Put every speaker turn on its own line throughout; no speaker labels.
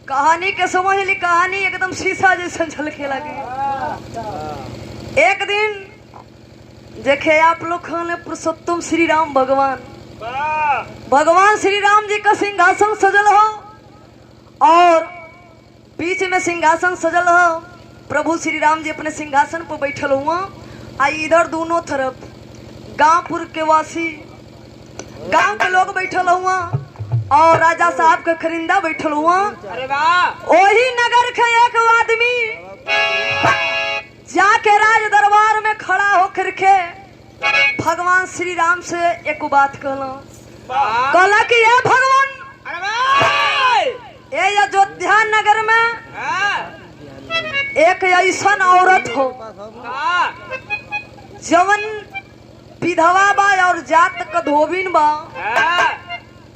कहानी के समझ ली, कहानी एकदम शीशा जैसा झलके लगी। एक दिन देखे आप लोग ने पुरुषोत्तम श्री राम भगवान श्री राम जी का सिंहासन सजल हो और बीच में सिंहासन सजल हो। प्रभु श्री राम जी अपने सिंहासन पर बैठल हुआ। आई इधर दोनों तरफ गांवपुर के वासी, गांव के लोग बैठल हुआ और राजा साहब का खरिंदा बैठल हुआ।
अरे वाह!
वही नगर के एक आदमी जाके राज दरबार में खड़ा होकर के भगवान श्री राम से एक बात कहला कि ये भगवान,
अरे वाह!
ये अयोध्या नगर में एक ऐसा औरत हो जवन विधवा बा और जात का धोबिन बा,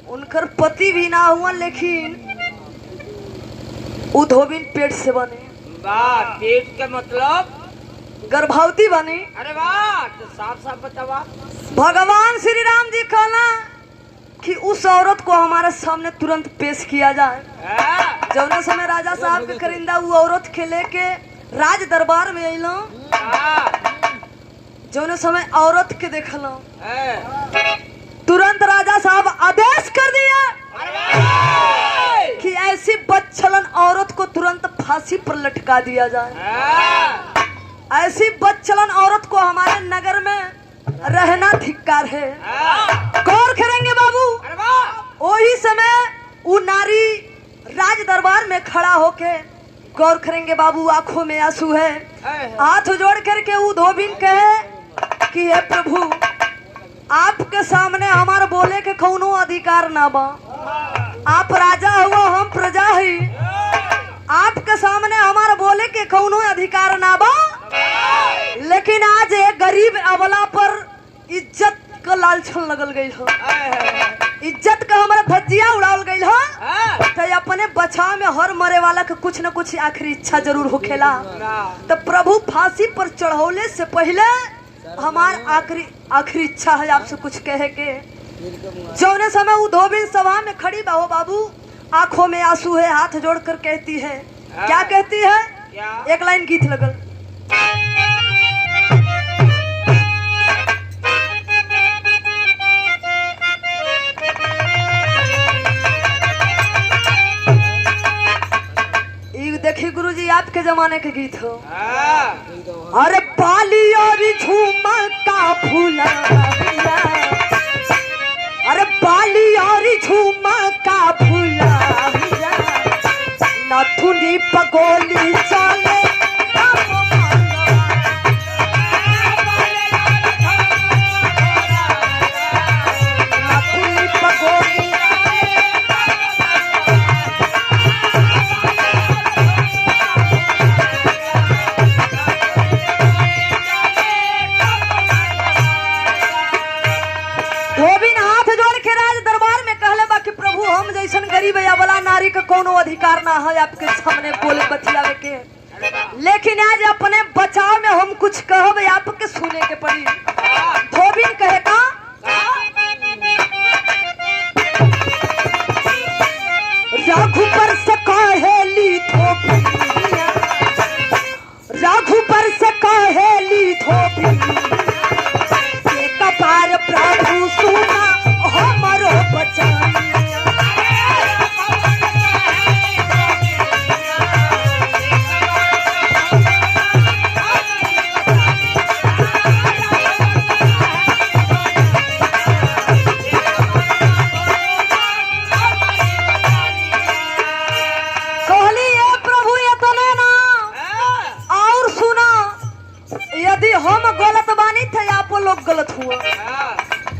उनकर पति भी ना हुआ लेकिन वो धोबिन पेट से बने।
वाह! पेट के मतलब
गर्भवती बने।
अरे वाह! तो साफ साफ बतावा।
भगवान श्री राम जी कहला कि उस औरत को हमारे सामने तुरंत पेश किया जाए। जौने समय राजा साहब के खरिंदा वो औरत के लेके राज दरबार में अलो। जौने समय औरत के देखल तुरंत राजा साहब आदेश कर दिया कि ऐसी बदचलन औरत को तुरंत फांसी पर लटका दिया जाए। ऐसी बदचलन औरत को हमारे नगर में रहना धिक्कार है। गौर करेंगे बाबू। वही समय वो नारी राज दरबार में खड़ा होके गौर करेंगे बाबू, आंखों में आंसू है, हाथ जोड़ करके वो धोबिन कहे कि हे प्रभु, आपके सामने हमारे बोले के कौनो अधिकार ना बा। आप राजा हुआ, हम प्रजा ही। आपके सामने हमारे बोले के कौनो अधिकार ना बा, लेकिन आज एक गरीब अबला पर इज्जत का लालछन लगल गई हो, इज्जत का हमारा धज्जिया उड़ाल गई हो। तो अपने बचाव में हर मरे वाला का कुछ न कुछ आखिरी इच्छा जरूर होखेला। तो प्रभु फांसी पर चढ़ौले से पहले हमार आखिरी इच्छा है आपसे कुछ कहे के। जौने समय वो धोबिन सभा में खड़ी बाहो बाबू, आंखों में आंसू है, हाथ जोड़कर कहती है, क्या कहती है? एक लाइन गीत लगल। देखिए गुरुजी, आपके जमाने के गीत हो। अरे पाली और झूमका फूला, अरे पाली और झूमका फूला, नथुनी पगोली चले नारी का कोनो अधिकार ना है आपके सामने बोले बतियावे के। लेकिन आज अपने बचाव में हम कुछ कहब आपके सुने के पड़ी। धोबिन कहे का रघुपर से कहेली धोबिन, रघुपर से कहेली धोबिन, कपार प्रभु सुना हमारो बचाव।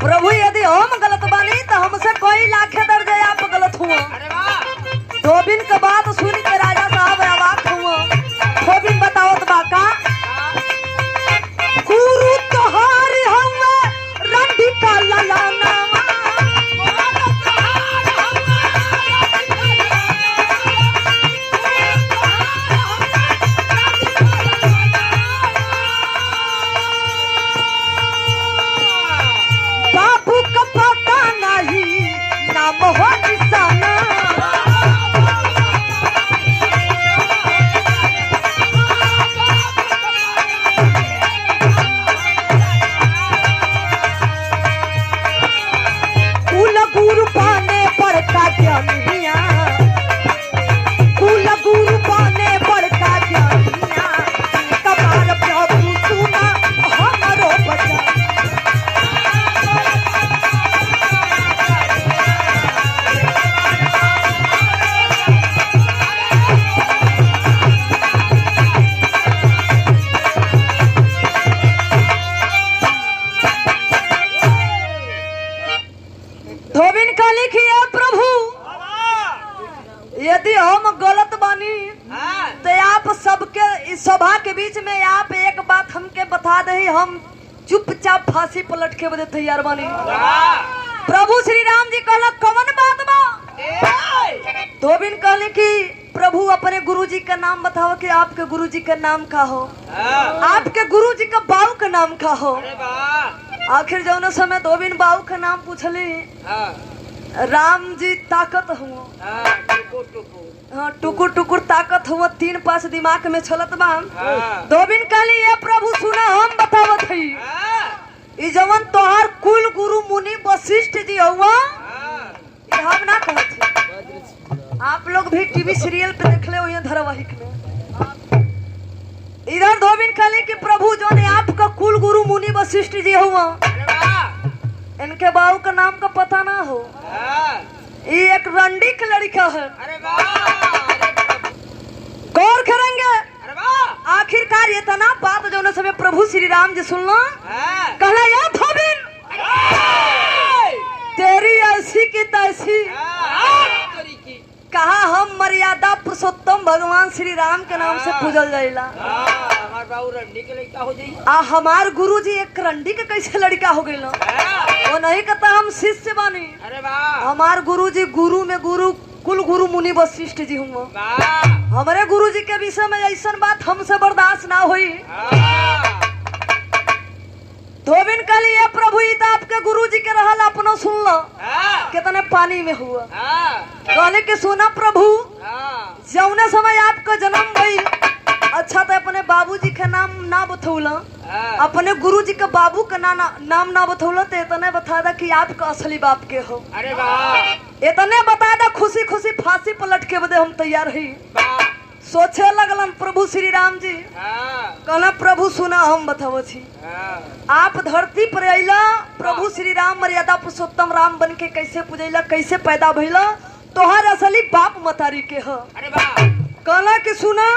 प्रभु यदि हम गलत बानी तो हमसे कोई लाखे दर्जे आप गलत हुआ। धोबिन का बात सुन के राजा साहब अवाक हुआ। धोबिन बताओ तो बाका गुरु तोहारी हम रंडी का ललाना, बाबू का पता नहीं नाम गलत बानी
हाँ
तो आप सबके इस सभा के बीच में आप एक बात हमके बता दे, हम चुपचाप फांसी पर लटके बदे तैयार बानी।
हाँ
प्रभु श्री राम जी कहला कौन बात बा? धोबिन कहले कि प्रभु अपने गुरुजी का नाम बताओ कि आपके गुरुजी का नाम का हो, आपके गुरुजी का बाऊ का नाम का हो।
अरे वाह
आखिर जौन समय धोबिन बाऊ का नाम पूछली, राम जी ताकत हुआ,
टुकुर टुकुर
हाँ टुकुर टुकुर ताकत हुआ, 3-5 दिमाग में चलत बा।
हाँ।
धोबिन कहली ये प्रभु सुना हम बतावत हई, ई जवन तोहार कुल गुरु मुनि वशिष्ठ जी हुआ, हम ना कहत हई। आप लोग भी टीवी सीरियल पे देखले हो, ये धारावाहिक में। इधर धोबिन कहली कि प्रभु जो ने आपका कुल गुरु मुनि वशिष्ठ जी हुआ, इनके बाबू का नाम का पता ना हो, ये एक रंडी की लड़का है।
अरे वाह
गौर करेंगे
अरे वाह
आखिरकार ये तना बात जो ने समय प्रभु श्री राम जी सुनना, कहला या धोबिन तेरी ऐसी की तैसी, कहा हम मर्यादा पुरुषोत्तम भगवान श्री राम के नाम से पूजल जाइला,
हमार बाबू रंडी के लड़का हो जाई।
आ हमार गुरुजी एक रंडी के कैसे लड़का हो गइल? वो नहीं कहता हम शिष्य बानी,
अरे वाह
हमार गुरुजी गुरु में गुरु कुल गुरु मुनि वशिष्ठ जी हुआ।
वाह
हमारे गुरुजी के विषय में ऐसा बात हमसे बर्दाश्त ना हुई। धोबिन कहली ये प्रभु ई तो आपके गुरुजी के रहल, अपनो सुन लो कितने पानी में हुआ। कहले कि सुना प्रभु, जौने समय आपका जन्म भई, अच्छा तो अपने बाबूजी के नाम ना बतौला, अपने गुरुजी के बाबू का नाम ना बतौला, तो इतने बता दा कि आपका असली बाप के हो।
अरे वाह
इतने बता दा खुशी खुशी फांसी पर लटके बदे हम तैयार ही। सोचे लगलन प्रभु श्री राम जी, कहला प्रभु सुना हम बतावो छी, आप धरती पर अइला, प्रभु श्री राम मर्यादा पुरुषोत्तम राम बन के कैसे पूजैला, कैसे पैदा भइला, तोहार असली बाप मतारी के हो।
अरे वाह
कहला कि सुना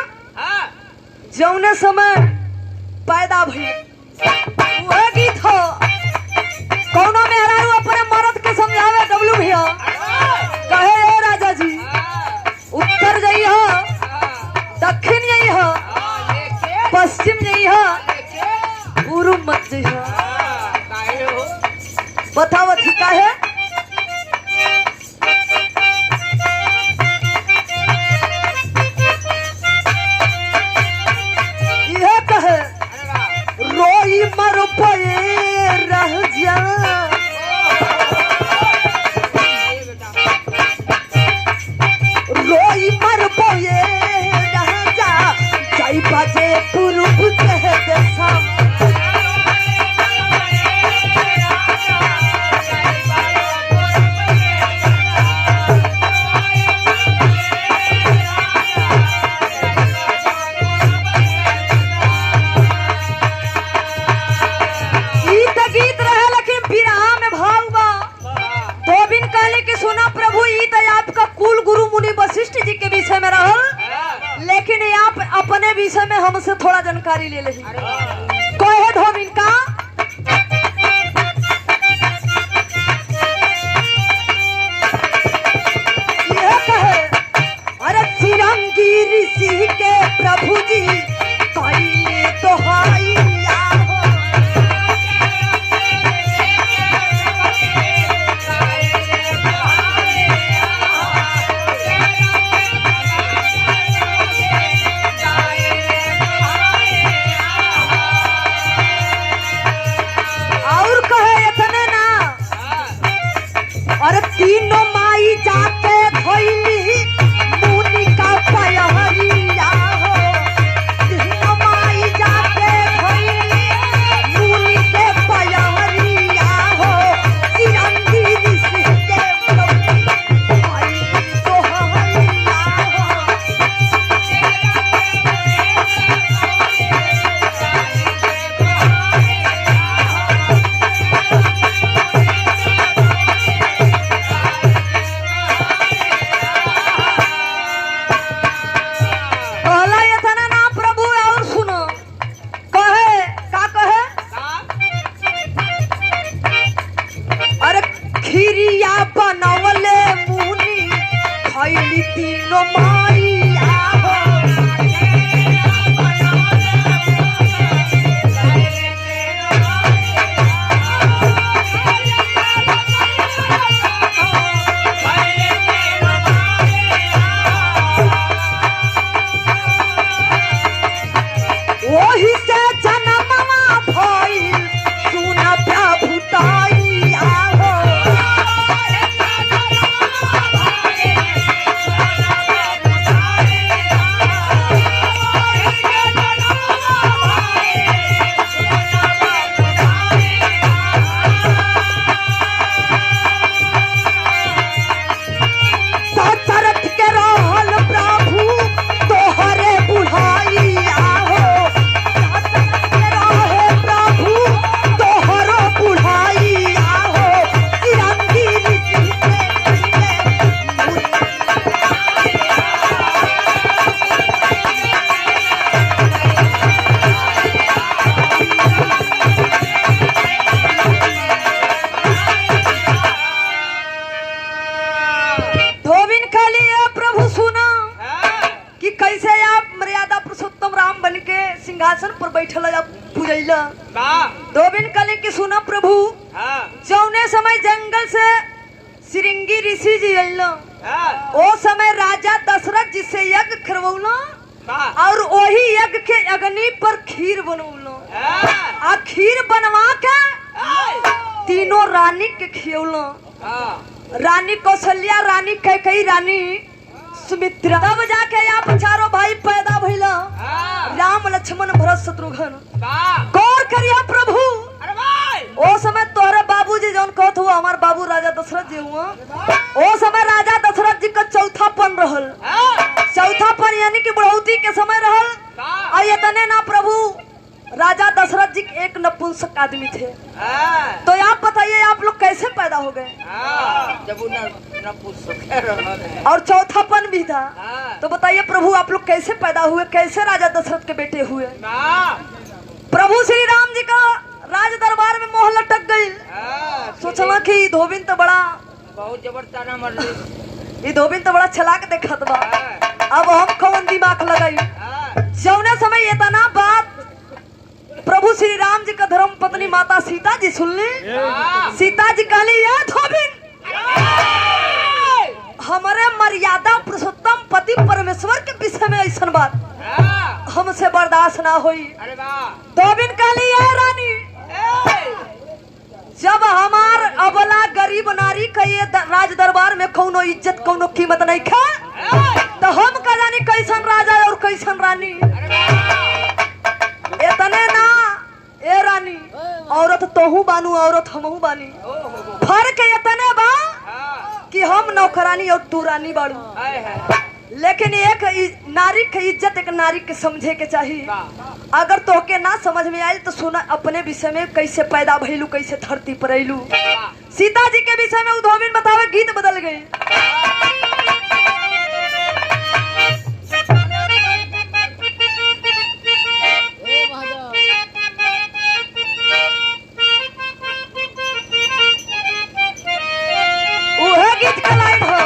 जौने समय पैदा भइल वह गीत हो, कौनो मेहरारू अपने मर्द के समझावे डब्लू भैया, कहे ए राजा जी उत्तर जाई हो, दक्षिण यही हो, पश्चिम यही हो, पूर्व मत यही हो। बताओ ठीक है? यह कहे रोई मर पे रह जा, रोई मर पे बाजे पूर्व कह देसा, गीत रहे लेकिन बिरहा में भाव बा। धोबिन कहले कि सुना प्रभु ई तो आपका कुल गुरु मुनि वशिष्ठ जी के विषय में रहल, लेकिन आप अपने विषय में हमसे थोड़ा जानकारी ले लेही। कोई है धोबिन का? यह कहे अरे चिरंगी ऋषि के प्रभु जी कइले तो हाइया हो, सिंहासन पर बैठल आप पूजैला।
वाह
धोबिन कहले कि सुना प्रभु,
हाँ
जौने समय जंगल से सिरिंगी ऋषि जी अइलो,
हाँ
ओ समय राजा दशरथ जी से यज्ञ करवौलो
वाह
और वही यज्ञ के अग्नि पर खीर बनौलो।
हाँ
आ खीर बनवा के तीनों रानी के खियौलो।
हाँ
रानी कौशल्या, रानी कैकेयी, रानी सुमित्रा। तब जाके आप चारों भाई पैदा भइला,
हाँ
राम लक्ष्मण भरत शत्रुघ्न।
वाह
गौर करिया प्रभु,
अरे भाई
ओ समय तोहरे बाबूजी जौन कहत हुआ हमार बाबू राजा दशरथ जी हुआ, ओ समय राजा दशरथ जी का चौथापन रहल।
हाँ
चौथापन यानी कि बुढ़ौती के समय रहल।
वाह
और इतने ना प्रभु, राजा दशरथ जी एक नपुंसक आदमी थे।
हाँ
तो आप बताइए आप लोग कैसे पैदा हो गए?
हाँ जब न पूछ सके रहा
और चौथापन भी था।
हाँ
तो बताइए प्रभु आप लोग कैसे पैदा हुए, कैसे राजा दशरथ के बेटे हुए?
वाह
प्रभु श्री राम जी का राज दरबार में मोह लटक गई।
हाँ
सोचला कि धोबिन तो बड़ा,
बहुत जबरदस्त मर रही।
ये धोबिन तो बड़ा चलाक देखत बा।
हाँ
अब हम कौन दिमाग लगाई?
हाँ
जौने समय इतना बात प्रभु श्री राम जी का धर्म पत्नी माता सीता जी सुन ली। सीता जी कहली, ये धोबिन हमारे मर्यादा पुरुषोत्तम पति परमेश्वर के विषय में ऐसा बात
हाँ
हमसे बर्दाश्त ना हुई।
अरे वाह
धोबिन कहली, ये रानी, जब हमार अबला गरीब नारी का ये राज दरबार में कौनो इज्जत कौनो कीमत नहीं खा, तो हम का जानी कैसन राजा और कैसन रानी। इतने ना ए रानी, औरत तोहू बानू औरत हमहू बानी। फर्क इतने बा कि हम नौकरानी और तू रानी बाड़ू। लेकिन एक नारी की इज्जत एक नारी के समझे के चाहिए। अगर तोहके ना समझ में आयल तो सुना अपने विषय में, कैसे पैदा भइलू, कैसे धरती पर अइलू। सीता जी के विषय में उधोबिन बतावे, गीत बदल गई। उहे गीत का लाइन हो,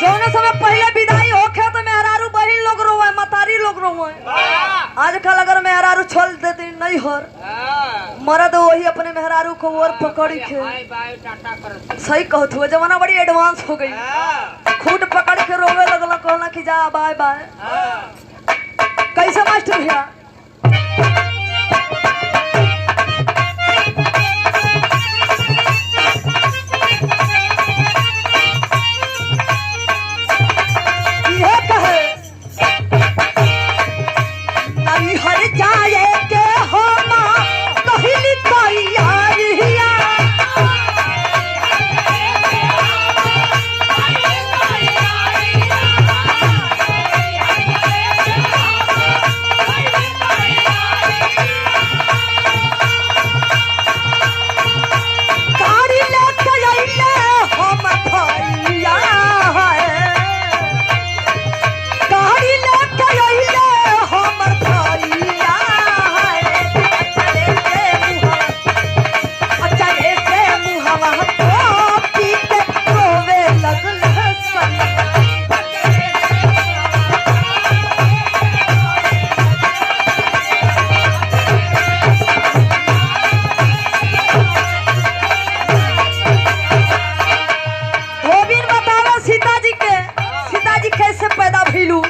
जौने समय पहले विदाई होखे तो मेहरारू बहिन लोग रोवे, मतारी लोग रोवे। आजकल अगर मेहरारू छोड़ देती नहीं होर, मर्द वही अपने मेहरारू को और पकड़ी के सही कहत हुआ। जमाना बड़ी एडवांस हो गई, खूट पकड़ के रोवे लगला, कहला कि जा बाय बाय। कैसे मास्टर भैया? ये कहे नहीं हर जाए के हम कहली तैयारिया, गाड़ी लेके अइले हम भैया, गाड़ी लेके अइले हमर भैया। चले के मुहवा तो पी के रोवे लगल सन। धोबिन बतावा सीता जी के, सीता जी कैसे पैदा भइलू।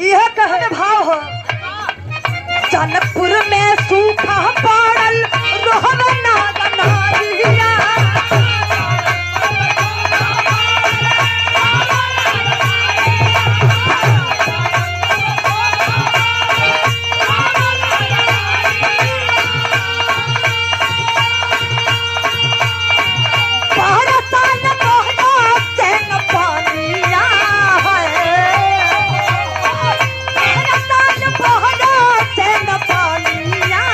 यह कहने भाव हो, जनकपुर में सूखा पड़ल रोहवे नारिया, बरसात मोहना चैन पानिया है, बरसात मोहना चैन पानिया।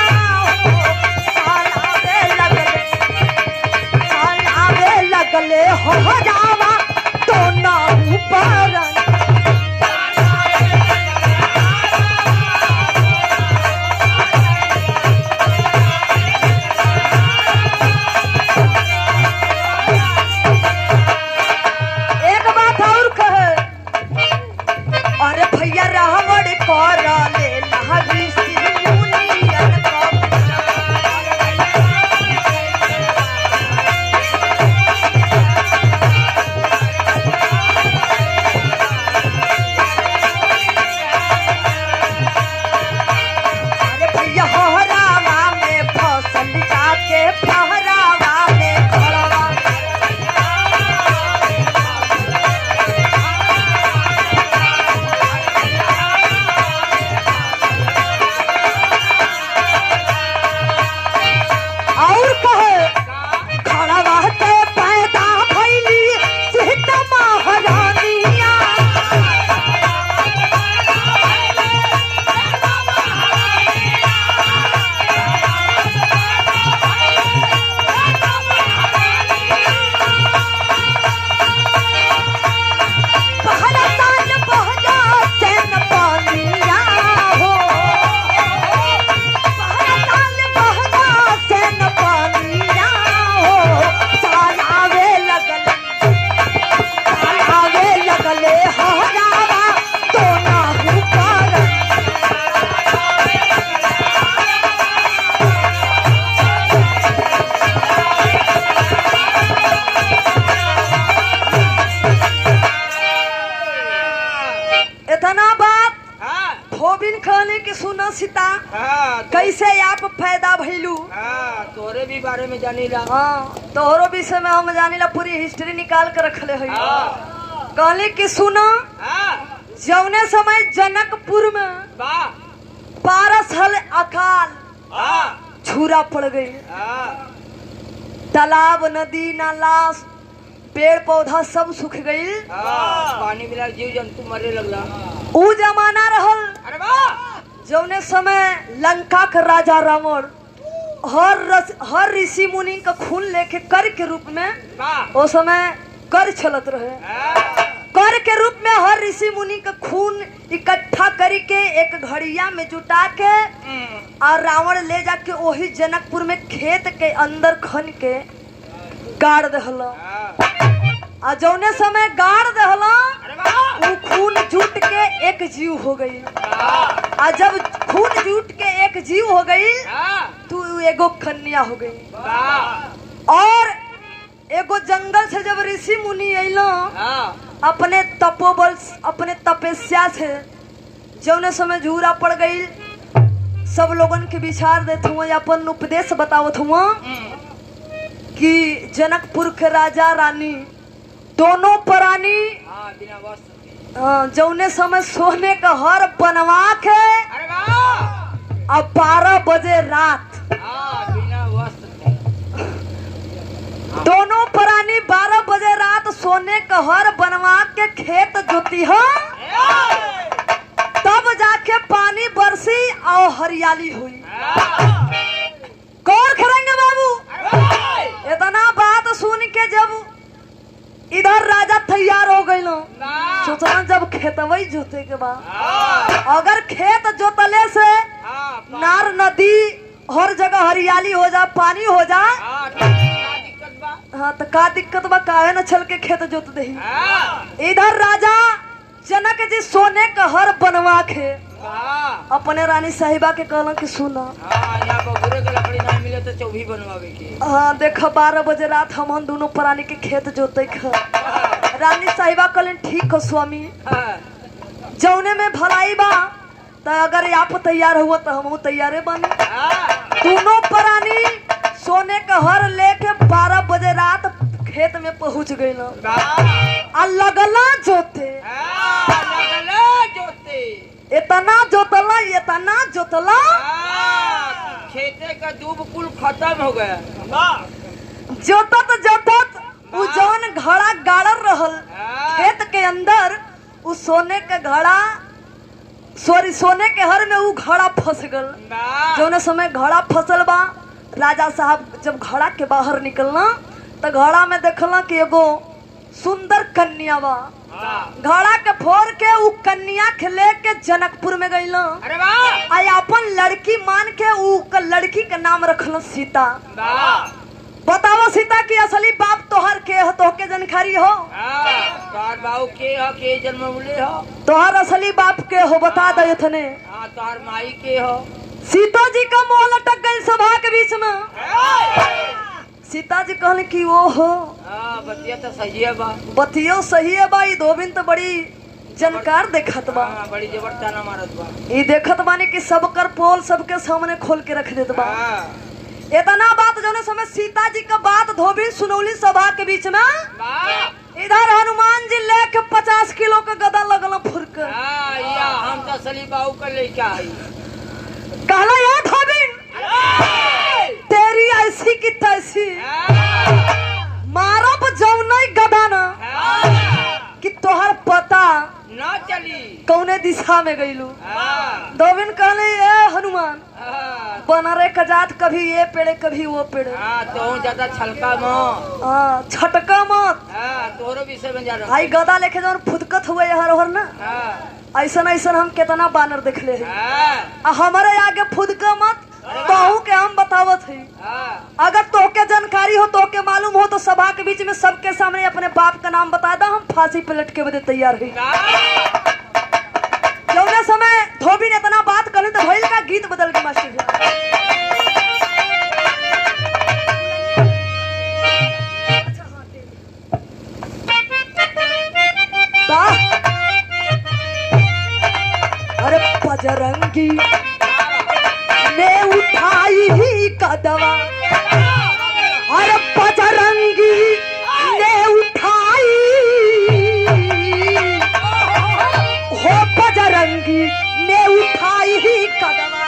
धोबिन कहने की सुना सीता
हाँ
कैसे आप पैदा भइलू।
हाँ तोरे भी बारे में जानी ला।
हाँ तोहरो विषय में हम जानी ला, पूरी हिस्ट्री निकाल कर रखले है।
हाँ
कहले कि सुना
हाँ
जौने समय जनकपुर में
वाह
12 साल अकाल
हाँ
छूरा पड़ गई।
हाँ
तालाब नदी नाला पेड़ पौधा सब सूख गई।
पानी मिला जीव जंतु मरे लगला।
ऊ जमाना रहल
अरे वाह
जौने समय लंका का राजा रावण हर ऋषि मुनि का खून लेके कर के रूप में
वाह
उस समय कर चलत रहे। कर के रूप में हर ऋषि मुनि का खून इकट्ठा करके एक घड़िया में जुटा के और रावण ले जाके वही जनकपुर में खेत के अंदर खन के गाड़ दहला। आ जौने समय गाड़ दहला वो खून जुट के एक जीव हो गई। आ जब खून जुट के एक जीव हो गई तो एगो कन्या हो गई। और एगो जंगल से जब ऋषि मुनि अइलो अपने तपोबल अपने तपस्या से जौने समय झूरा पड़ गई सब लोगन के विचार देते हुए अपन उपदेश बतावत हुआ कि जनकपुर के राजा रानी दोनों प्राणी जौने समय सोने का हर बनवा के अब 12 बजे रात दोनों प्राणी 12 बजे रात सोने का हर बनवा के खेत जोती हो तब जाके पानी बरसी और हरियाली हुई। गौर करेंगे बाबू। इतना बात सुन के जब इधर राजा तैयार हो गई सोचना जब खेतवई जोते के बाद अगर खेत जोतले से नार नदी हर जगह हरियाली हो जा पानी हो जा हाँ तो का दिक्कत बा काहे न चल के खेत जोत दे। इधर राजा जनक जी सोने का हर बनवा के अपने रानी साहिबा के कहला कि सुना
लकड़ी ना मिले तो चौभी बनवावे की।
हाँ देखा 12 बजे रात हम दोनों प्राणी के खेत जोते रानी साहिबा कहले ठीक हो स्वामी जौने में भलाई बा तो अगर आप तैयार हुआ तो हम तैयारे बने। दोनों प्राणी सोने का हर लेके 12 बजे रात खेत में पहुंच गई लगला जोते इतना जोतला
खेते का दूब कुल खत्म हो गया।
जोतत उ जौन घड़ा गाड़ल रहल खेत के अंदर उ सोने के घड़ा सोने के हर में उ घड़ा फंस गल। जौने समय घड़ा फसल बा राजा साहब जब घड़ा के बाहर निकलना तो घड़ा में देखला कि एगो सुंदर कन्या बा। घड़ा के फोड़ के उ कन्या के लेके जनकपुर में गई अपन लड़की मान के उ लड़की के नाम रखल सीता। बताओ सीता की असली बाप तोहर के हो तोहके जानकारी हो
तोहर बाबू के जन्म मुले हो
तोहर असली बाप के हो बता दे थने।
तोहर माई के हो।
सीता जी का मोह लटक गई सभा के बीच में। सीता जी कहले कि वो हो
बतिया तो सही है बा।
बतियो सही है बा। धोबिन तो बड़ी जानकार देखत बा
बड़ी जबरदस्ती मारत बा।
ये देखत बानी कि सब कर पोल सबके सामने खोल के रख देत बा। इतना बात जौने समय सीता जी का बात धोबिन सुनौली सभा के बीच में इधर हनुमान जी लेके 50 किलो का गदा लगल फुरक।
हम तो असली बाबू का लेके आई
कहला यार धोबिन तेरी ऐसी की तैसी मारब जौनई गदा ना कि तोहर पता
ना चली
कौने दिशा में गईलू। धोबिन कहले ए हनुमान बनरे का जात कभी ये पेड़े कभी वो पेड़े
तो ज्यादा छलका मत
छटका मत
तोरो विषय में जा रहा
आई गदा लेके जौन फुदकत हुए हर ना ऐसा ऐसा हम कितना बानर देख ले हमारे आगे फुदका मत कहूँ के हम बतावत है। अगर तोके जानकारी हो तोके मालूम हो तो सभा के बीच में सबके सामने अपने बाप का नाम बता दा हम फांसी पे लटके बदे तैयार है। जौने समय धोबी ने इतना बात करे तो भइल का गीत बदल के मास्टर अरे बजरंगी ने उठाई ही कदवा, अरे बजरंगी ने उठाई हो, बजरंगी ने उठाई ही कदवा,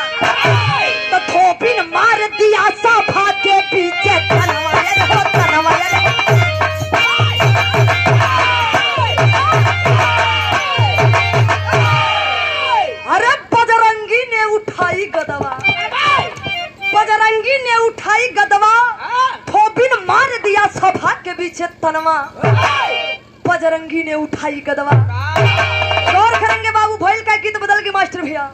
तो थोपिन मार दिया सभा के पीछे तनवा, ये हो तनवा, ये हो। अरे बजरंगी ने उठाई गदवा, बजरंगी ने उठाई गदवा, थोपिन मार दिया सभा के पीछे तनवा, बजरंगी ने उठाई गदवा। गौर करेंगे बाबू, भैल का गीत बदल के मास्टर भैया।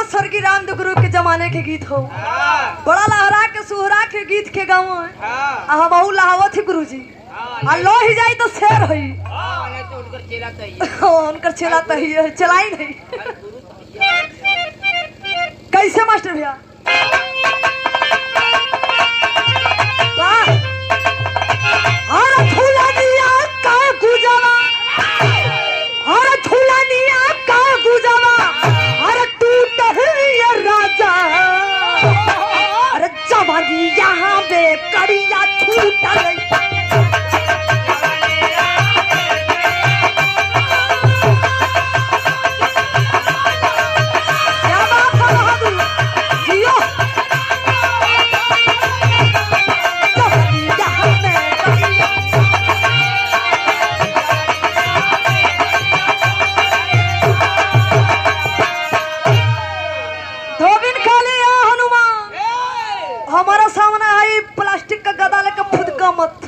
स्वर्गीय राम गुरु के जमाने के गीत हो, बड़ा लहरा के सुहरा के गीत के गाँव है। हम लहावत ही गुरु जी लो ही जाई तो शेर है, उनकर चेला तही है, चलाई नहीं। कैसे मास्टर भैया? अरे झूलनिया का गुजवा, अरे झूलनिया का गुजवा, अरे टूट है राजा, अरे जवानी यहाँ बे करिया छूट गई। हमारा सामने आई प्लास्टिक का गदा लेकर फुदका मत,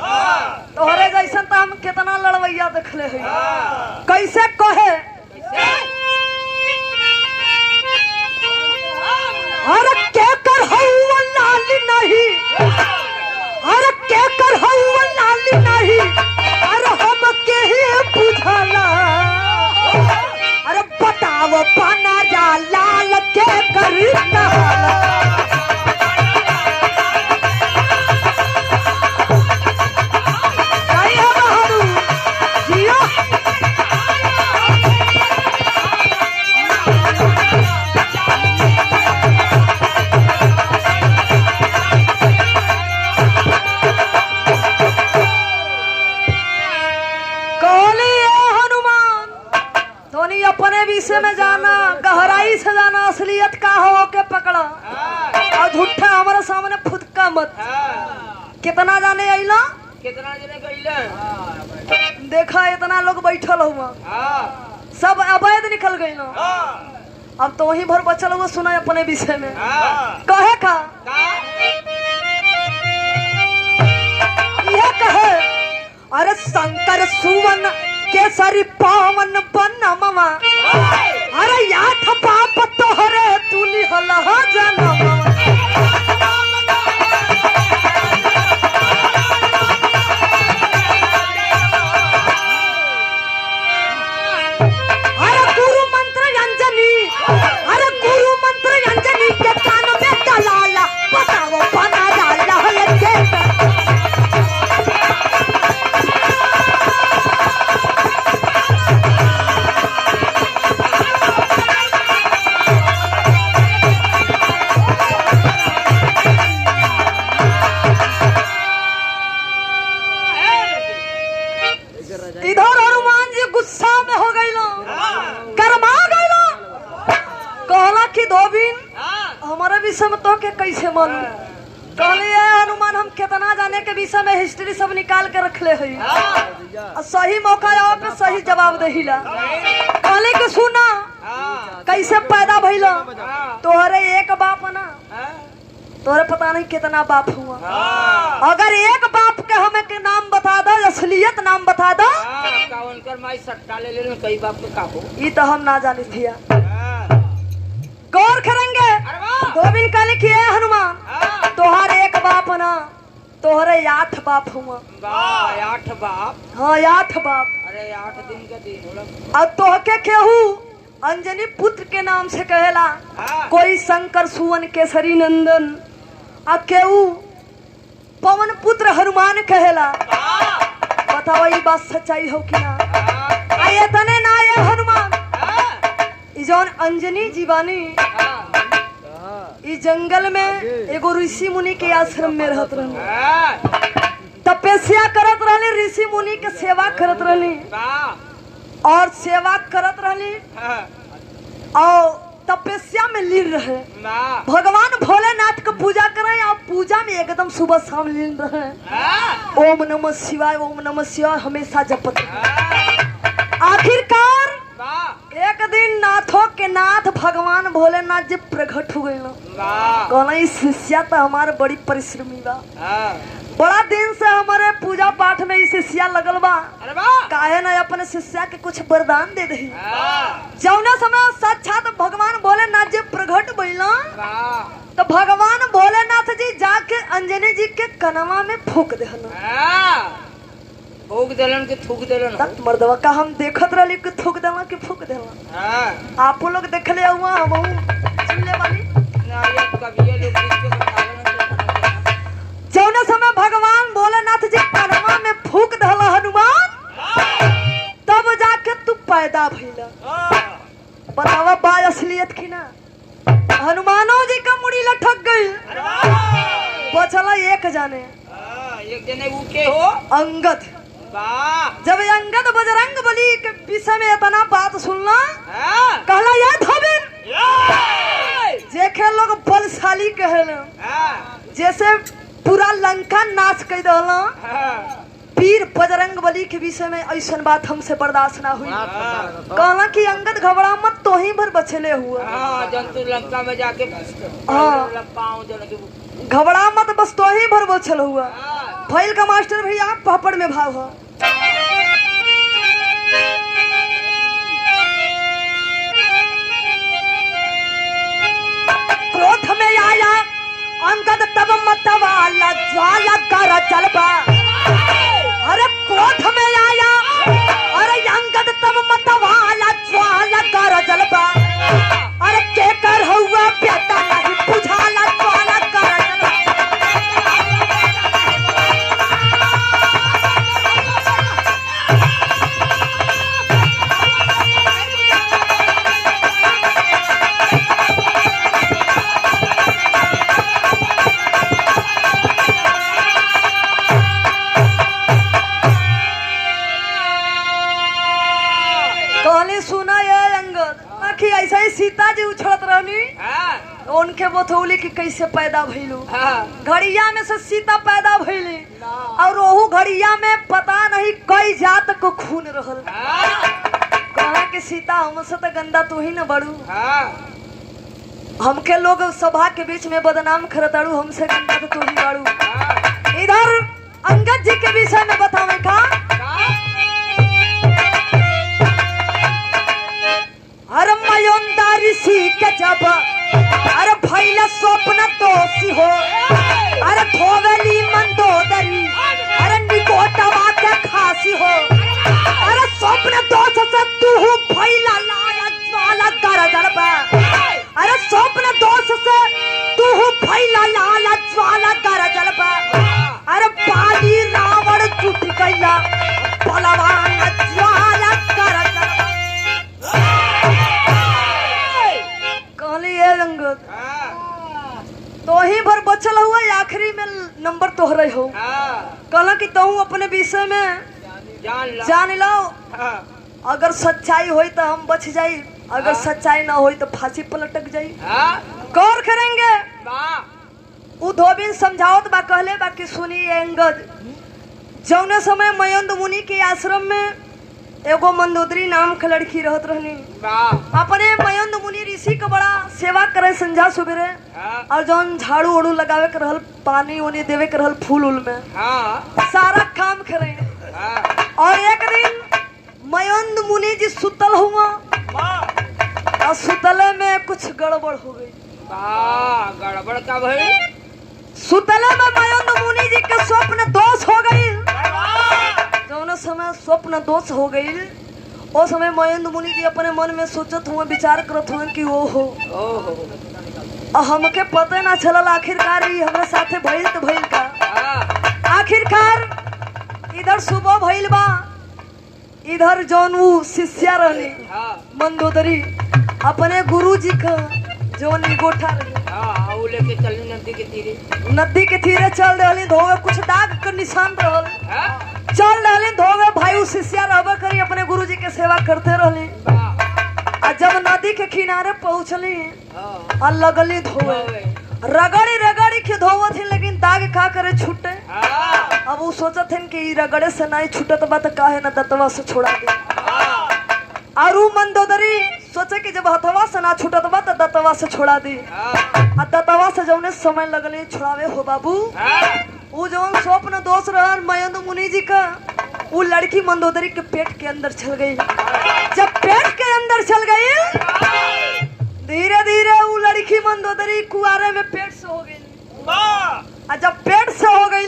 तोहरे जैसन तो हम कितना लड़वैया देखले है। कैसे कहे? अरे के कर हवा लाल नहीं, अरे के कर हवा लाल नहीं, अरे हम के ही बुझाला, अरे बताओ पाना जा लाल के कर नहाला। अपने विषय में जाना, गहराई से जाना, असलियत का हो के पकड़ा, और झूठा हमारे सामने फुदका मत। कितना जाने आइला,
कितना जने गइले,
देखा इतना लोग बैठल हुआ, सब अवैध निकल गई ना। अब तो वहीं भर बचल हुआ, सुना अपने विषय में कहे का ये कहे, अरे शंकर सुवन केसरी पावन बनमवा, अरे याठ पाप तोहरे तुली हलह जनमवा। अरे गुरु मंत्र अंजनी, अरे गुरु मंत्र अंजनी के कान में डलाला, बताओ बना डाला है के। इधर हनुमान जी गुस्सा में हो गई, कर्मा गई, कहला कि धोबिन हमारे विषय में तो के कैसे मालूम? कहले हनुमान हम कितना जाने के विषय में हिस्ट्री सब निकाल के रख ले है, सही मौका आओ पे सही जवाब दहिला। कहले कि सुना कैसे पैदा भइला, तोहरे एक बाप ना, तोहरे पता नहीं कितना बाप हुआ। अगर एक बाप के हमें के नाम बता दो, असलियत नाम बता दो,
उनकर माई सट्टा ले ले कई बाप के काबू,
ये तो हम ना जानी थी। गौर करेंगे, गोविंद काले किए हनुमान, तोहार तोहरे 8 बाप हुआ।
वाह 8 बाप।
हाँ 8 बाप।
अरे 8 दिन का दिन।
और तोहके केहू अंजनी पुत्र के नाम से कहेला।
हाँ।
कोई शंकर सुवन केसरी नंदन आ केहू पवन पुत्र हनुमान कहेला। बताओ ये बात सच्चाई हो कि ना? आये तने ना ये हनुमान ई जौन अंजनी जीवानी ई जंगल में एगो ऋषि मुनि के आश्रम में रहत रहनी, तपस्या करत रहली, ऋषि मुनि के सेवा करत रहली और सेवा करत रहली और तपस्या में लीन रहे। भगवान भोलेनाथ का पूजा करे और पूजा में एकदम सुबह शाम लीन रहे। ओम नमः शिवाय, ओम नमः शिवाय हमेशा जपत रहे। आखिरकार एक दिन नाथों के नाथ भगवान भोलेनाथ जी प्रकट हो गए। कहना शिष्या तो हमारे बड़ी परिश्रमी बा, बड़ा दिन से हमारे पूजा पाठ में शिष्या लगल बा, काहे ना अपने शिष्या के कुछ वरदान दे दही। जौना समय साक्षात भगवान भोलेनाथ जी प्रकट भइला तो भगवान भोलेनाथ जी जाके अंजनी जी के कनवा में फूक देहला।
फूक देलन के थूक देलन
तक मर्दवा का हम देखत रहली कि थूक देला कि फूक देला। आप लोग देखले हुआ हम सुनले वाली
ना ये कभी लोग के बतावन।
जौना समय भगवान भोलेनाथ जी कनवा में फूक देला हनुमान, तब जाके तू पैदा भइला। बतावा बा असलियत की ना? हनुमानो जी का मुड़ी लटक गई, बचला एक जाने।
एक जने ऊके हो
अंगद। जब अंगद बजरंग बली के विषय में इतना बात सुनला, कहला ये धबिन जेखे लोग बलशाली कहेला, जैसे पूरा लंका नाश कर देला, वीर बजरंग बली के विषय में ऐसा बात हमसे बर्दाश्त ना हुई। कहला कि अंगद घबरा मत, तो ही भर बचले हुआ।
जंतु लंका में जाके
घबरा मत, बस तो ही भर बचल हुआ। फैल का मास्टर भैया पापड़ में भाव हो। क्रोध में आया अंगद तब मतवाला ज्वाला कर चलबा। अरे क्रोध में आया अरे अंगद तब मतवाला ज्वाला कर चलबा। अरे के कर हुआ बेटा नहीं बुझाला ज्वाला कर चलबा। सुना ये अंगद आखिर ऐसा ही सीता जी उछड़त रहनी, उनके बतौली कि कैसे पैदा भइलू। घड़िया में से सीता पैदा भइली और ओहू घड़िया में पता नहीं कई जात को खून रहल। कहा कि सीता हमसे तो गंदा तू ही न बड़ू, हमके लोग सभा के बीच में बदनाम करताड़ू, हमसे गंदा तो तू ही बड़ू। इधर अंगद जी के विषय में बतावे का अरे मयोंदा ऋषि के जब अरे भैला स्वप्न दोषी हो। अरे धोवेली मंदोदरी अरे निकोटवा के खासी हो। अरे स्वप्न दोष से तू भैला लाला ज्वाला कर जलबा। अरे स्वप्न दोष से तू भैला लाला ज्वाला कर जलबा। अरे पाली रावण टूट गया बलवान ज्वाला कर जलबा। अंगद तो ही भर बचल हुआ, आखिरी में नंबर तोहरे हो। कहला कि तू अपने विषय में जान लो, अगर सच्चाई होई तो हम बच जाई, अगर सच्चाई ना होई तो फांसी पर लटक जाई। गौर करेंगे उ धोबिन समझावत बा, कहले बा कि सुनी अंगद, जौने समय मयंद मुनि के आश्रम में एगो मंदोदरी नाम के लड़की रहत रहनी। अपने मयंद मुनि ऋषि का बड़ा सेवा करे संझा सुबेरे, और जौन झाड़ू उड़ू लगावे के रहल, पानी उनी देवे के रहल फूल उल में, सारा काम करे। और एक दिन मयंद मुनि जी सुतल हुआ और सुतले में कुछ गड़बड़ हो गई।
गड़बड़ का भाई?
सुतले में मयंद मुनि मुनि जी के स्वप्न दोष हो गई। जौन समय स्वप्न दोष हो गई ओ समय महेंद्र मुनि जी अपने मन में सोचत हुए विचार करत हुए कि ओ हो हमके पता ना चलल आखिरकार ही हमारे साथे भइल तो भइल का। आखिरकार इधर सुबह भइल बा, इधर जौन ऊ शिष्या रहनी मंदोदरी अपने गुरु जी का जौन गोठा रही
लेके चली नदी के तीरे।
नदी के तीरे चल रही धोवे, कुछ दाग के निशान रहल चल रही धोवे। भाई शिष्या रहबे करी अपने गुरु जी के सेवा करते रहली। जब नदी के किनारे पहुंचली और लगली धोवे, रगड़ी रगड़ी के धोवत थी लेकिन दाग का करे छूटे। अब वो सोचत हन कि रगड़े से नहीं छूटत बा तो काहे ना दतवा से छोड़ा दे। और मंदोदरी सोचे कि जब हथवा से ना छूटत बा तो दतवा से छोड़ा दी। आ दतवा से जौने समय लगले छुड़ावे हो बाबू, वो जौन स्वप्न दोष रहल महेंद्र मुनि जी का, वो लड़की मंदोदरी के पेट के अंदर चल गई। जब पेट के अंदर चल गई धीरे धीरे वो लड़की मंदोदरी कुआरे में पेट से हो गई। जब पेट से हो गई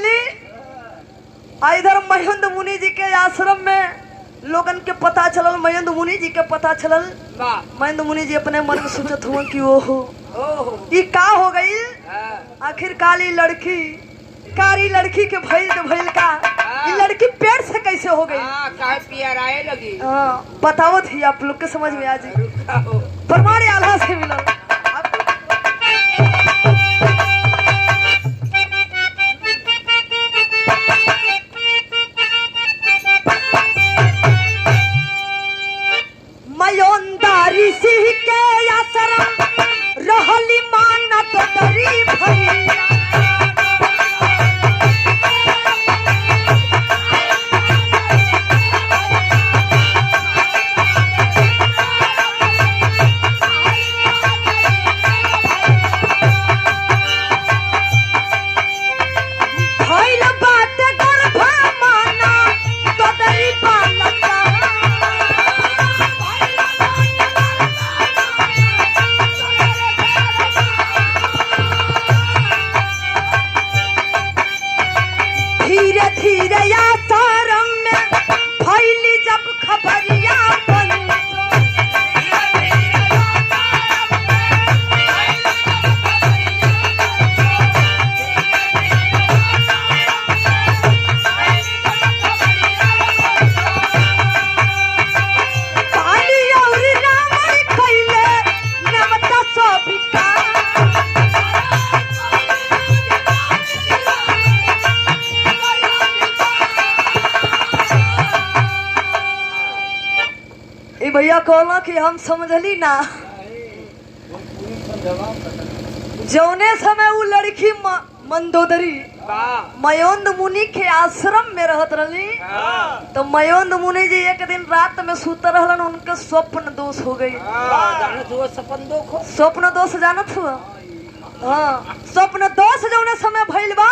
इधर महेंद्र मुनि जी के आश्रम में लोगन के पता चलल, महेंद्र मुनि जी के पता चलल। महेंद्र मुनि जी अपने मन में सोचत हुए कि ओहो ये का हो गई। आखिर काली लड़की कारी लड़की के भइल तो भइल का, ये लड़की पेट से कैसे हो गई।
काहे पियराए लगी।
बताओ थी आप लोग के समझ में आ जाए। प्रमाण आल्हा से मिलल। मयोंदारी सिंह के आश्रम रहली माना तो डरी भैया। भैया कहला कि हम समझली ना। जौने समय वो लड़की मंदोदरी मयोंद मुनि के आश्रम में रहत रही तो मयोंद मुनि जी एक दिन रात में सुत रहलन, उनके स्वप्न दोष हो गई। स्वप्न दोष जानत हुआ? हाँ, स्वप्न दोष जौने समय भइल बा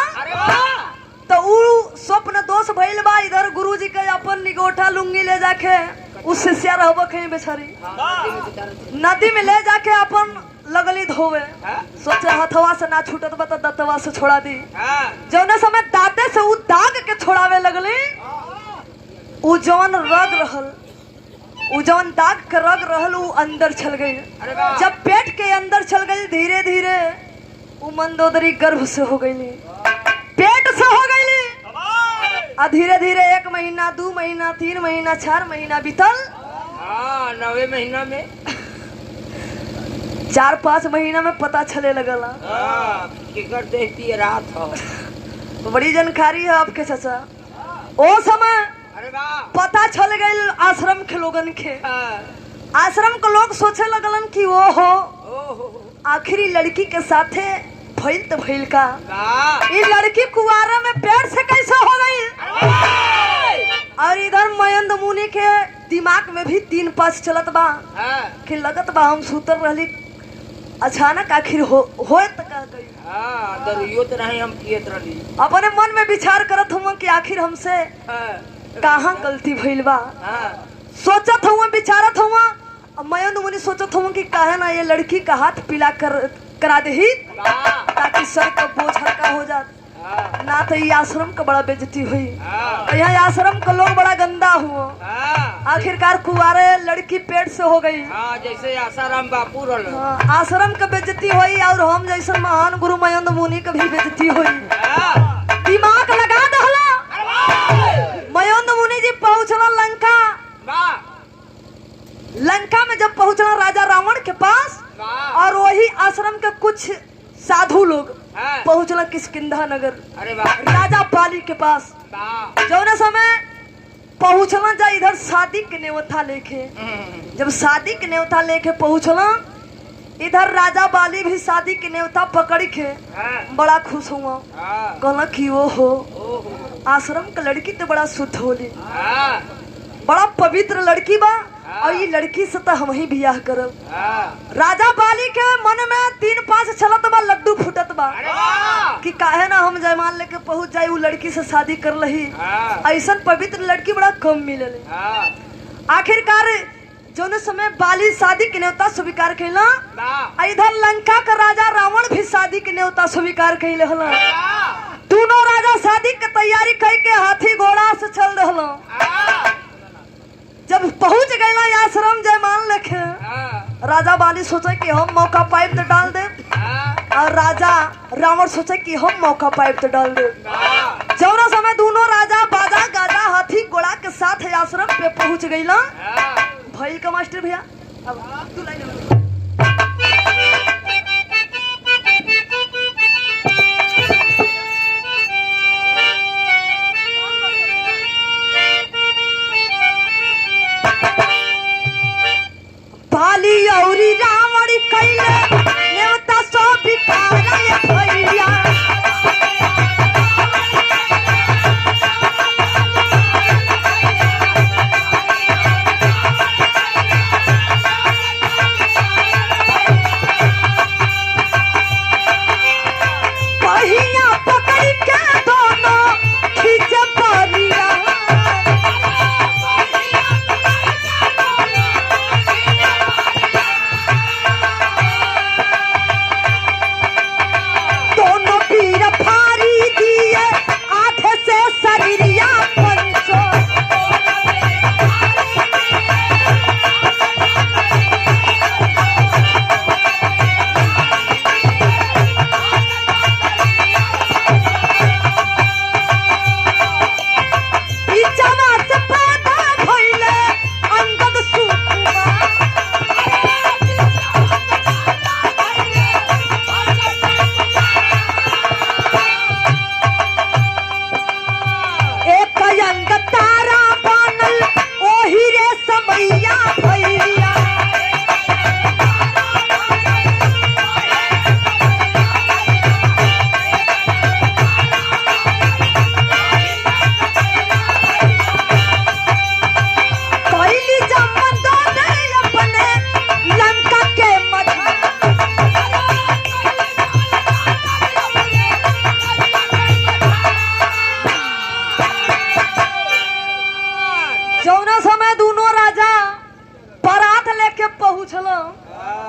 तो उ स्वप्न दोष भइल बा। इधर गुरुजी के अपन निगोठा लुंगी ले जाके उस शिष्या रहबो कहीं बेचारी नदी में ले जाके अपन लगली धोवे। सोचे हथवा से ना छूटत बा तो दतवा से छोड़ा दी। जौने समय दाते से उ दाग के छोड़ावे लगली, उ जौन रग रहल, उ जौन दाग के रग रहल उ अंदर चल गई। जब पेट के अंदर चल गई धीरे धीरे उ मंदोदरी गर्भ से हो गई, पेट से हो गई। धीरे धीरे 1 महीना 2 महीना 3 महीना 4 महीना बीतल।
9वें महीना में
4-5 महीना में पता चले लगला।
रात हो
तो बड़ी जानकारी है आपके चाचा। ओ समय पता चल गई आश्रम के लोगन के। आश्रम के लोग सोचे लगलन कि वो हो आखिरी लड़की के साथे भइल तो भइल का, ये लड़की कुआरा में पेट से कैसे हो गई। और इधर महेंद्र मुनि के दिमाग में भी 3-5 चलत बा कि लगत बा हम सुतर रहली, अचानक आखिर होए त का गई।
दरुइयो त नहीं हम कियत रहली।
अपने मन में विचार करत हूँ कि आखिर हमसे कहाँ गलती भइल बा। सोचत हूँ विचारत हूँ। महेंद्र मुनि सोचत हूँ कि काहे ना ये लड़की का हाथ पीला करा दे ताकि सर का बोझ हल्का हो जात। ना तो ये आश्रम का बड़ा बेइज्जती हुई। यहाँ आश्रम का लोग बड़ा गंदा हुआ। आखिरकार कुंवारे लड़की पेट से हो गई।
जैसे आसाराम बापू रहल।
आश्रम का बेइज्जती हुई और हम जैसे महान गुरु महेंद्र मुनि का भी बेइज्जती हुई। दिमाग लगा दहला। महेंद्र मुनि जी पहुंचला लंका। लंका में जब पहुंचला राजा रावण के पास और वही आश्रम के कुछ साधु लोग पहुंचला किष्किंधा नगर राजा बाली के पास। जो समय पहुंचला जा इधर शादी के न्योता लेके। जब शादी के न्योता लेके पहुंचला इधर राजा बाली भी शादी के न्योता पकड़ के बड़ा खुश हुआ। कहला कि वो हो आश्रम का लड़की तो बड़ा शुद्ध होली, बड़ा पवित्र लड़की बा और ये लड़की से तो हम ही बियाह करब। राजा बाली के मन में 3-5 छलत बा, लड्डू फुटत बा कि काहे ना हम जयमाल लेके पहुंच जाए, वो लड़की से शादी कर लही। ऐसा पवित्र लड़की बड़ा कम मिले। आखिरकार जो समय बाली शादी के न्योता स्वीकार कैला, इधर लंका का राजा रावण भी शादी के न्योता स्वीकार कैले हला। दोनों राजा शादी के तैयारी करके हाथी घोड़ा से चल रहा। जब पहुंच गए आश्रम जयमाल लेके, राजा बाली सोचे कि हम मौका पाइप तो डाल दे और राजा रावण सोचे कि हम मौका पाइप तो डाल दे। जौना समय दोनों राजा बाजा गाजा हाथी घोड़ा के साथ आश्रम पे पहुंच गई। भैल का मास्टर भैया अब तू लाइन बाली औरी रावण कैले न्योता सो बिकारा भैया। पहिया पकड़ के दोनों खींचे परिया।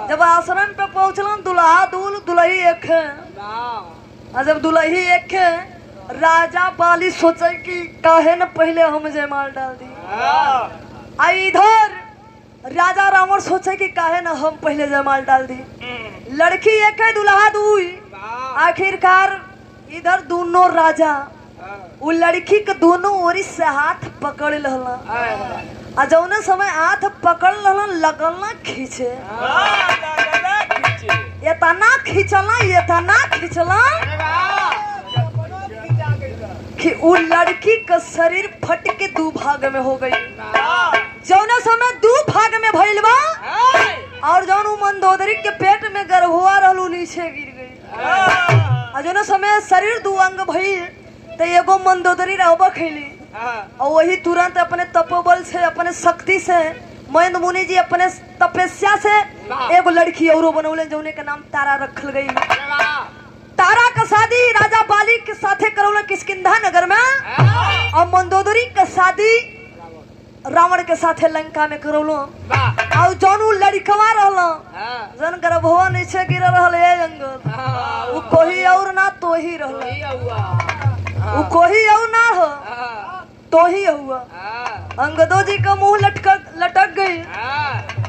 जब आश्रम पे पहुंचल दुल्हा दूल दुल्ही एक है। जब दुल्ही एक है, राजा बाली सोचे कि काहे न पहले हम जयमाल डाल दी। इधर राजा रावण सोचे कि काहे न हम पहले जयमाल डाल दी। लड़की एक है दुल्हा दुई। आखिरकार इधर दोनों राजा वो लड़की के दोनों ओरी से हाथ पकड़ लहला। जौने समय हाथ पकड़ लहला लगल ना खींचे। इतना खींचला कि वो लड़की का शरीर फट के 2 भाग में हो गई। जौने समय 2 भाग में भइल बा और जौन मंदोदरी के पेट में गर्भवा रहलू नीचे गिर गई। जौने समय शरीर 2 अंग भइल तो एगो मंदोदरी रहबा खैली और वही तुरंत अपने तपोबल से अपने शक्ति से महेंद्र मुनि जी अपने तपस्या से एगो लड़की औरो बनौले जौने का नाम तारा रखल गई। तारा का शादी राजा बाली के साथे करौला किष्किंधा नगर में और मंदोदरी का शादी रावण के साथे लंका में करौलो। और जौन उ लड़कवा रहलो जन गर्भवा नीचे गिर रहल है अंगद वो कोई और ना तो ही रहल। वो कोई यऊ ना हो तो ही हुआ। अंगदो जी का मुंह लटक गई।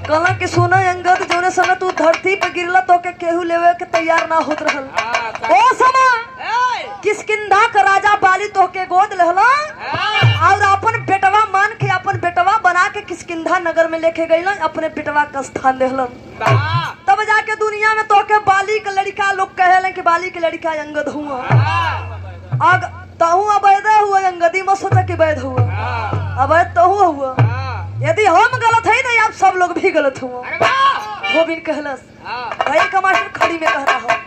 कहला कि सुना अंगद जोने समय तू धरती पे गिरला तो के केहू लेवे के तैयार ना होत रहल। ओ समय किसकिंधा का राजा बाली तो के गोद लेहला और अपन बेटवा मान के अपन बेटवा बना के किसकिंधा नगर में लेके गईला, अपने बेटवा का स्थान देहलन। तब जाके दुनिया में तो के बाली के लड़का लोग कहेले कि बाली के लड़का अंगद हुआ। अग तहु अवैध हुआ, अंगदी मत सोचा कि वैध हुआ, अवैध तहु हुआ। यदि हम गलत है तो आप सब लोग भी गलत हुआ। गोविंद कहलस भाई का मास्टर खड़ी में कह रहा हो।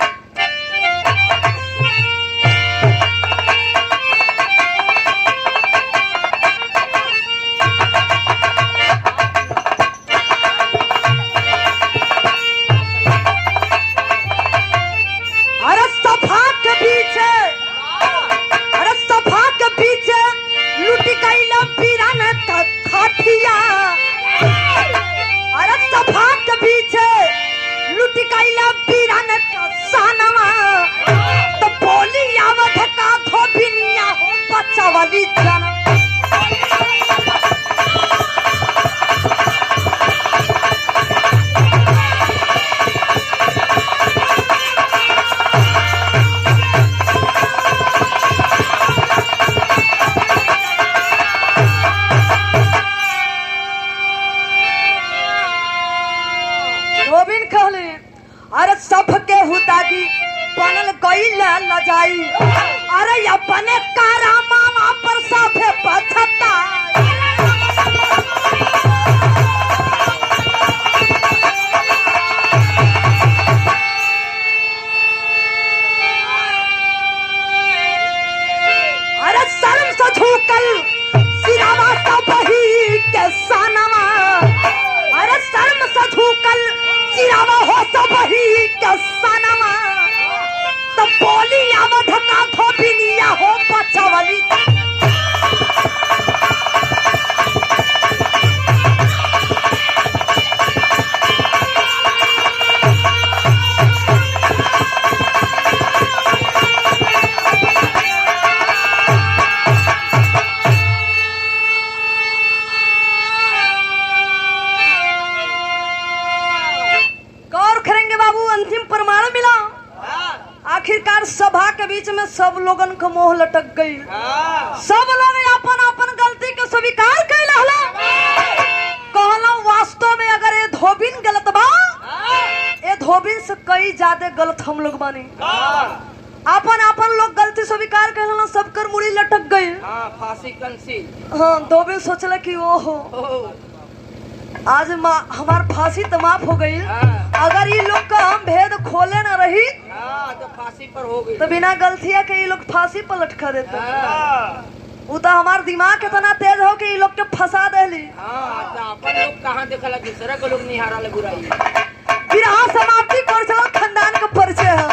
अरे सबके हुदागी बनल गईल लजाई, अरे अपने कारा मामा पर साफे पछता। अरे शर्म से झुकल सिरावा सब ही के सनवा, अरे शर्म से झुकल सिरावा हो सब ही के सनवा। तो बोली आवत का धोबिनिया हो बचवली। आखिरकार सभा के बीच में सब लोगन को मोह लटक गई। सब लोग अपन अपन गलती के स्वीकार कैला। कहला वास्तव में अगर ये धोबिन गलत बा, ये धोबिन से कई ज्यादा गलत हम लोग बानी। अपन अपन लोग गलती स्वीकार कैला, सब कर मुड़ी लटक गई।
फांसी कंसी।
हाँ, धोबिन सोचला कि ओहो आज हमार फांसी तो माफ हो गई। अगर ये लोग का हम भेद खोले न रही
तो फांसी पर हो गई,
तो बिना गलतिया के ये लोग फांसी पर लटका देते। वो तो हमार दिमाग इतना तेज हो कि ये लोग के फंसा देली।
अपन लोग कहाँ देखला, दूसरा के लोग निहारा ले बुराई।
फिर हाँ समाप्ति कर चलो, खानदान का परिचय है।